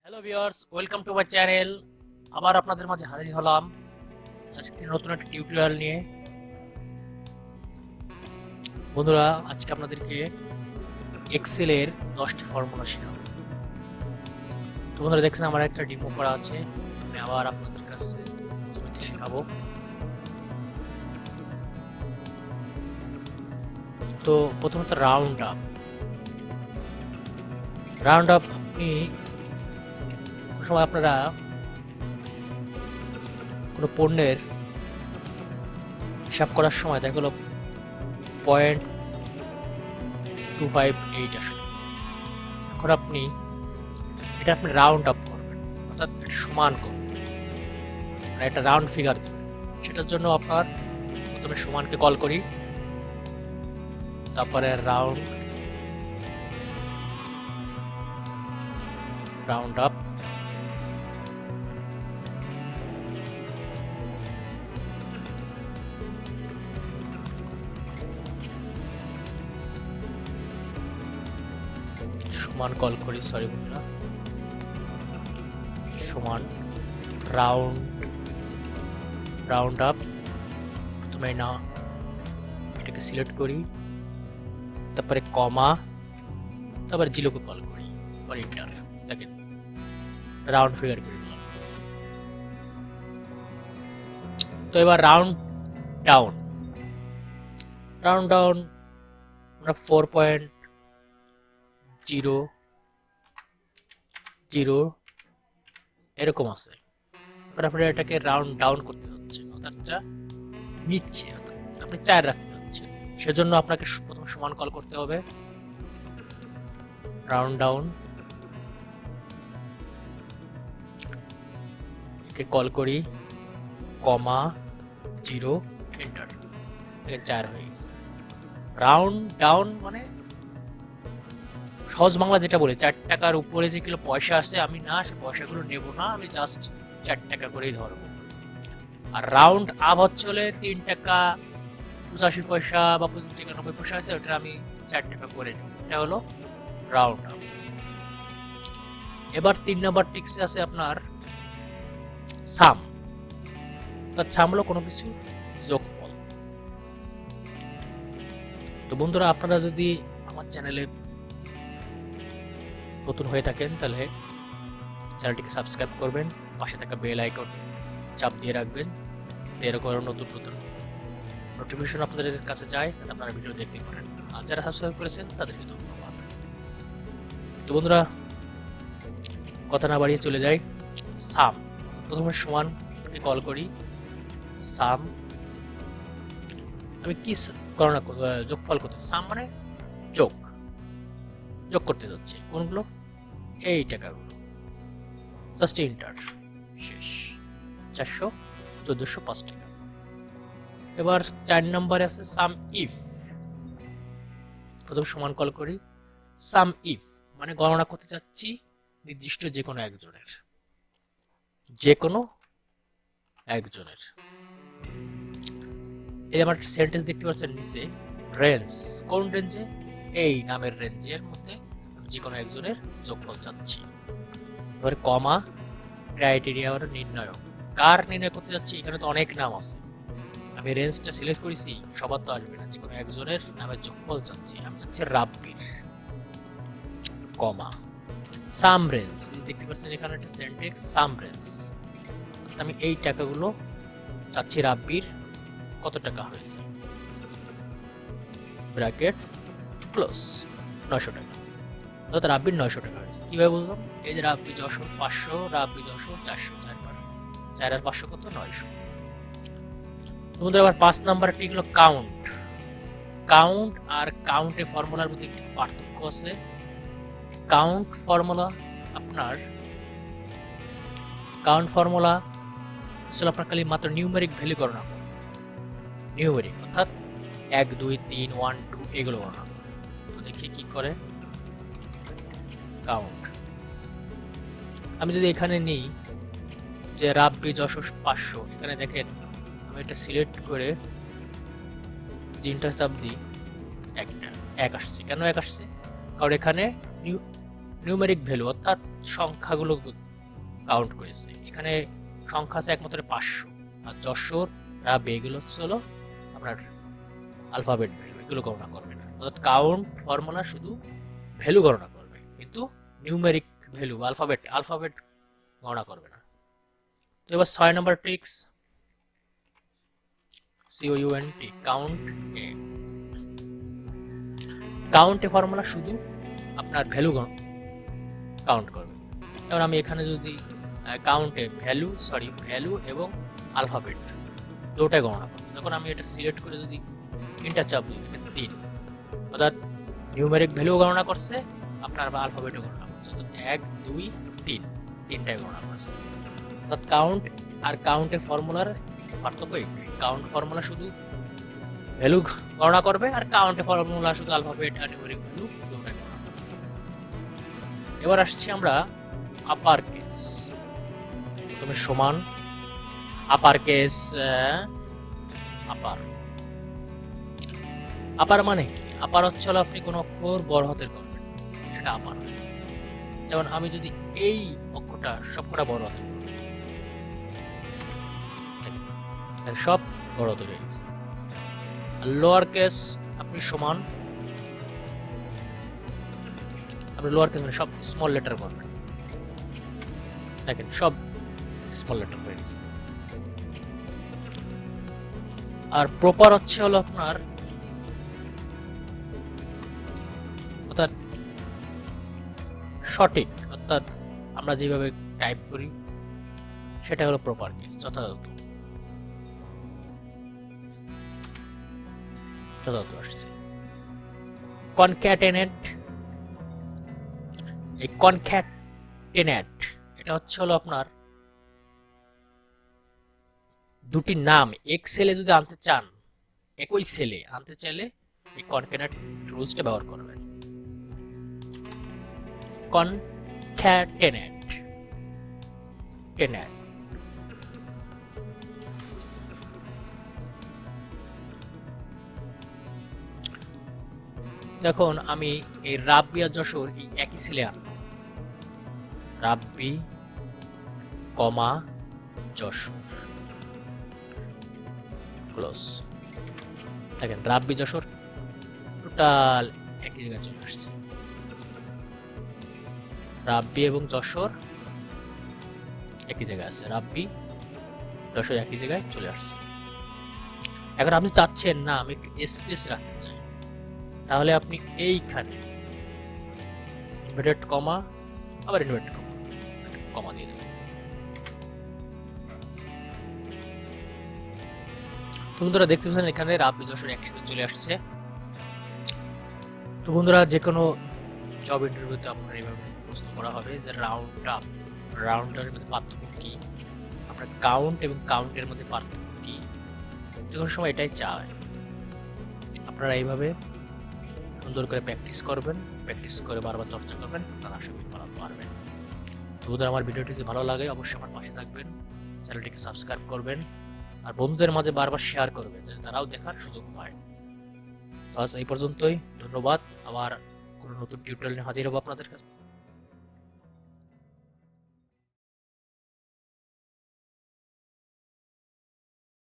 Hello viewers, welcome to my channel. আবার আপনাদের মাঝে হাজির হলাম আজকে নতুন একটা টিউটোরিয়াল নিয়ে। বন্ধুরা, আজকে আপনাদেরকে এক্সেলের 10টি ফর্মুলা শেখাবো। তো বন্ধুরা, দেখছেন আমার একটা ডেমো করা আছে, আমি আবার আপনাদের কাছে প্রথমে শেখাবো। তো প্রথমত রাউন্ড আপ। আপনি সময় আপনারা কোনো পণ্যের হিসাব করার সময় দেখা গেলো 0.258 আসলো। এখন আপনি রাউন্ড আপ করবেন, অর্থাৎ সমান করবেন, মানে একটা রাউন্ড ফিগার দেবেন। সেটার জন্য আপনার প্রথমে সমানকে কল করি, তারপরে রাউন্ড আপ, সমান কল করি, সরি বন্ধুরা, সমান রাউন্ড আপ। প্রথমে না এটাকে সিলেক্ট করি, তারপরে কমা, তারপরে জিরোকে কল করি, তারপরে এন্টার। দেখেন রাউন্ড ফিগার করি। তো এবার রাউন্ড ডাউন আমরা 4.00 এরকম আছে। এবার আপনি এটাকে রাউন্ড ডাউন করতে হচ্ছে, অর্থাৎ নিচ্ছে, আপনি 4 রাখতে চাচ্ছেন। সেজন্য আপনাকে প্রথম সমান কল করতে হবে, রাউন্ড ডাউন, একে কল করি, কমা, 0, এন্টার। 4 হয়ে গেছে। রাউন্ড ডাউন মানে সহজ বাংলা যেটা বলে, 4 টাকার উপরে যে কিলো পয়সা আসে, আমি না সে পয়সাগুলো নেব না, আমি জাস্ট 4 টাকা করেই ধরবো। আর রাউন্ড আপ হচ্ছে 3 টাকা 85 পয়সা বা 25 টাকা 90 পয়সা আছে, ওটা আমি 4 টাকা করে নেব। এটা হলো রাউন্ড আপ। এবার 3 নাম্বার টিক্সে আছে আপনার সাম। সাম হলো কোনো কিছু যোগফল। তো বন্ধুরা, আপনারা যদি আমার চ্যানেলে নতুন হয়ে থাকেন তাহলে চ্যানেলটিকে সাবস্ক্রাইব করবেন, পাশে থাকা বেল আইকন চাপ দিয়ে রাখবেন, এরকম নতুন নোটিফিকেশন আপনাদের কাছে যায়, যাতে আপনারা ভিডিও দেখতে পারেন। আর যারা সাবস্ক্রাইব করেছেন তাদেরকে ধন্যবাদ। তো বন্ধুরা, কথা না বাড়িয়ে চলে যাই সাম। প্রথমে সমান কল করি, সাম। আমি কি গণনা যোগফল করতে, সাম মানে যোগ করতে যাচ্ছি। কোনগুলো? এই টাকাগুলো। জাস্ট এন্টার, শেষ। 400, 1405 টাকা। এবার 4 নম্বরে আছে সাম ইফ। প্রথম সমান কল করি, সাম ইফ মানে গণনা করতে চাচ্ছি নির্দিষ্ট যে কোনো একজনের। এই আমার সেন্টেন্স দেখতে পাচ্ছেন নিচে, রেঞ্জ, কোন রেঞ্জে? এই নামের রেঞ্জের মধ্যে আমি যে কোনো একজনের যোগফল চাচ্ছি। তারপরে কমা, ক্রাইটেরিয়া মানে নির্ণায়ক, কার নির্ণয় করতে যাচ্ছি? এখানে তো অনেক নাম আছে, আমি রেঞ্জটা সিলেক্ট করেছি, সবার তো আসবে না, যে কোনো একজনের নামের যোগফল চাচ্ছি। আমি চাচ্ছি রাব্বির, কমা, সাম রেঞ্জ। দেখতে পাচ্ছেন এখানে একটা সেন্টেন্স, সাম রেঞ্জ। আমি এই টাকাগুলো চাচ্ছি রাব্বির কত টাকা হয়েছে, ব্র্যাকেট ক্লোজ, 900 টাকা। অর্থাৎ রাব্বির 900 টাকা হয়েছে। কিভাবে বুঝলাম? এই যে রাব্বি যশোর 500, রাব্বি যশোর 400, 4 আর 500 কত? 900। তোমাদের আবার 5 নাম্বার একটি হলো কাউন্ট। কাউন্ট আর কাউন্টে ফর্মুলার মধ্যে একটু পার্থক্য আছে। কাউন্ট ফর্মুলা আসলে আপনার খালি মাত্র নিউমেরিক ভ্যালু গণনা করবে, নিউমেরিক অর্থাৎ 1 2 3 1 2 এগুলো গণনা করবে। তো দেখি কি করে কাউন্ট। আমি যদি এখানে নিই যে রাব্বি যশোর 500, এখানে দেখেন আমি এটা সিলেক্ট করে জিনটা চাপ দিই, এক আসছে। কেন 1 আসছে? কারণ এখানে নিউমেরিক ভ্যালু অর্থাৎ সংখ্যাগুলো কাউন্ট করেছে। এখানে সংখ্যা আছে একমাত্র 500, আর যশোর রাবে এগুলো হচ্ছে হলো আপনার আলফাবেট ভ্যালু, এগুলো গণনা করবে না। অর্থাৎ কাউন্ট ফর্মুলা শুধু ভ্যালু গণনা করবে, কিন্তু নিউমেরিক ভ্যালু আলফাবেট গণনা করবে না। তো এবার 6 নম্বর ট্রিক্স, COUNT, কাউন্ট এ। কাউন্ট এ ফর্মুলা শুধু আপনার ভ্যালু কাউন্ট করবে। যেমন আমি এখানে যদি কাউন্টে ভ্যালু এবং আলফাবেট দুটোটাই গণনা করবো, যখন আমি এটা সিলেক্ট করে যদি তিনটা চাপ দিই, দেখেন 3, অর্থাৎ নিউমেরিক ভ্যালু গণনা করছে, আপনার আলফাবেটও গণনা করছে, অর্থাৎ 1 2 3 তিনটাই গণনা করছে। অর্থাৎ কাউন্ট আর কাউন্টের ফর্মুলার পার্থক্য একটাই, কাউন্ট ফর্মুলা শুধু ভ্যালু গণনা করবে, আর কাউন্টের ফর্মুলা শুধু আলফাবেট আর নিউমেরিক ভ্যালু দুটোটাই গণনা করবে। এবার আসছি আমরা আপার কেস, প্রথমে সমান আপার কেস, আপার মানে কি? আপার হচ্ছে হলো আপনি কোন অক্ষর বড় হাতের করবেন, সেটা আপার। যেমন আমি যদি এই অক্ষরটা সবকটা বড় হাতের করব, সব বড় হাতের হয়ে গেছে। আর লোয়ার কেস আপনি সমান, আপনি লোয়ার কেস মানে সব স্মল লেটার করবেন, দেখেন সব স্মল লেটার হয়ে গেছে। আর প্রপার হচ্ছে হলো আপনার অর্থাৎ সঠিক, অর্থাৎ আমরা যেভাবে টাইপ করি সেটা হলো প্রপার কেস, যথাযথ আসছে। কনক্যাটেনেট, এই কনক্যাটেনেট এটা হচ্ছে হলো আপনার দুটি নাম এক সেলে যদি আনতে চান, একই সেলে আনতে চাইলে এই কনক্যাটেনেট রুলসটা ব্যবহার করবেন। কনক্যাটেনেট দেখুন আমি এই রাব্বি আর যশোর এই একই সেলে আনবো, রাব্বি কমা যশোর ক্লোজ। দেখেন রাব্বি যশোর টোটাল একই জায়গায় চলে আসছে, রাব্বি এবং যশোর একই জায়গায় আছে, রাব্বি যশোর একই জায়গায় চলে আসছে। এখন আপনি চাচ্ছেন না আমি একটু স্পেস রাখতে চাই, তাহলে আপনি এইখানে ইনভার্টেড কমা আবার ইনভার্টেড কমা দিয়ে দেবেন। তো বন্ধুরা দেখতে পাচ্ছেন এখানে রাব্বি যশোর একসাথে চলে আসছে। তো বন্ধুরা যে কোনো জব ইন্টারভিউতে আপনার এইভাবে প্রশ্ন করা হবে যে রাউন্ডের মধ্যে পার্থক্য কি, আপনার কাউন্ট এবং কাউন্টের মধ্যে পার্থক্য কি, যে কোনো সময় এটাই চায়। আপনারা এইভাবে সুন্দর করে প্র্যাকটিস করবেন, প্র্যাকটিস করে বারবার চর্চা করবেন, আপনারা আশা করি পারবেন। তো বন্ধুরা আমার ভিডিওটি যদি ভালো লাগে অবশ্যই আমার পাশে থাকবেন, চ্যানেলটিকে সাবস্ক্রাইব করবেন, আর বন্ধুদের মাঝে বারবার শেয়ার করবেন যাতে তারাও দেখার সুযোগ পায়। তো আজ এই পর্যন্তই, ধন্যবাদ। আবার কোনো নতুন টিউটোরিয়াল নিয়ে হাজির হবো আপনাদের কাছে।